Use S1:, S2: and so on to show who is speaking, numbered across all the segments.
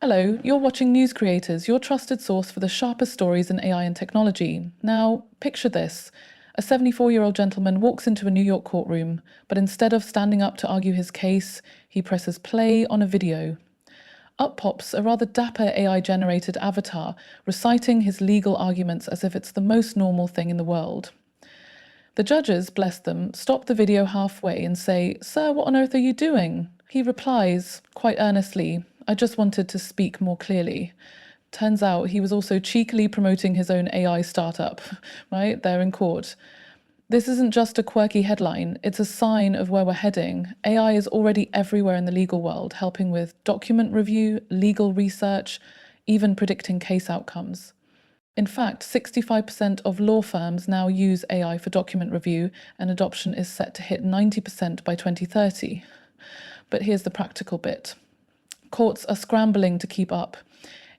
S1: Hello, you're watching NewsCreators, your trusted source for the sharpest stories in AI and technology. Now, picture this. A 74-year-old gentleman walks into a New York courtroom, but instead of standing up to argue his case, he presses play on a video. Up pops a rather dapper AI-generated avatar, reciting his legal arguments as if it's the most normal thing in the world. The judges, bless them, stop the video halfway and say, "Sir, what on earth are you doing?" He replies, quite earnestly, "I just wanted to speak more clearly." Turns out he was also cheekily promoting his own AI startup, right, there in court. This isn't just a quirky headline, it's a sign of where we're heading. AI is already everywhere in the legal world, helping with document review, legal research, even predicting case outcomes. In fact, 65% of law firms now use AI for document review, and adoption is set to hit 90% by 2030. But here's the practical bit. Courts are scrambling to keep up.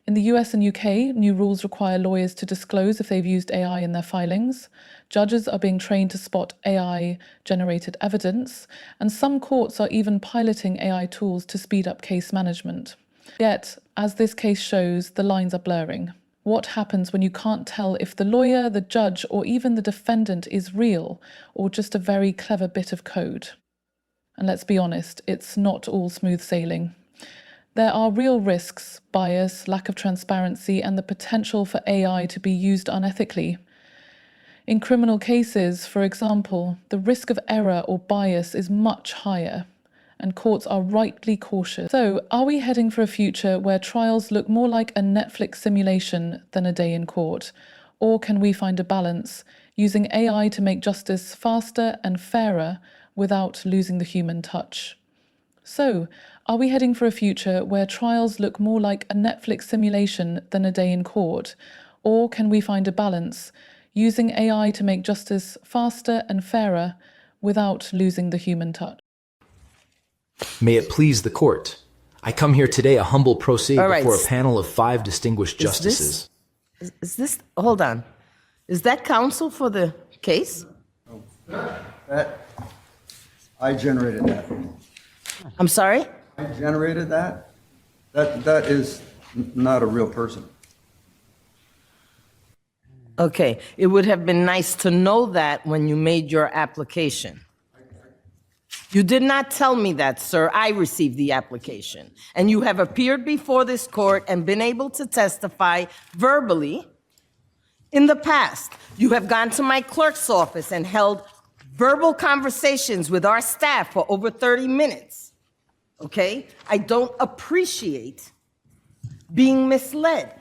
S1: In the US and UK, new rules require lawyers to disclose if they've used AI in their filings. Judges are being trained to spot AI-generated evidence, and some courts are even piloting AI tools to speed up case management. Yet, as this case shows, the lines are blurring. What happens when you can't tell if the lawyer, the judge, or even the defendant is real, or just a very clever bit of code? And let's be honest, it's not all smooth sailing. There are real risks, bias, lack of transparency, and the potential for AI to be used unethically. In criminal cases, for example, the risk of error or bias is much higher, and courts are rightly cautious. So, are we heading for a future where trials look more like a Netflix simulation than a day in court? Or can we find a balance, using AI to make justice faster and fairer without losing the human touch? So, are we heading for a future where trials look more like a Netflix simulation than a day in court? Or can we find a balance, using AI to make justice faster and fairer without losing the human touch?
S2: May it please the court. I come here today a humble pro se before a panel of 5 distinguished justices.
S3: Is this, hold on. Is that counsel for the case?
S4: I generated that.
S3: I'm sorry?
S4: I generated that? That is not a real person.
S3: Okay, it would have been nice to know that when you made your application. You did not tell me that, sir. I received the application. And you have appeared before this court and been able to testify verbally in the past. You have gone to my clerk's office and held verbal conversations with our staff for over 30 minutes. Okay? I don't appreciate being misled.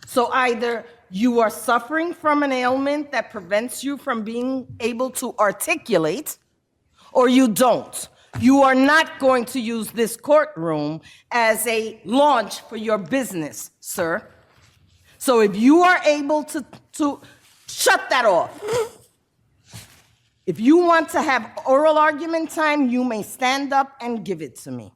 S3: So either you are suffering from an ailment that prevents you from being able to articulate, or you don't. You are not going to use this courtroom as a launch for your business, sir. So if you are able to shut that off. If you want to have oral argument time, you may stand up and give it to me.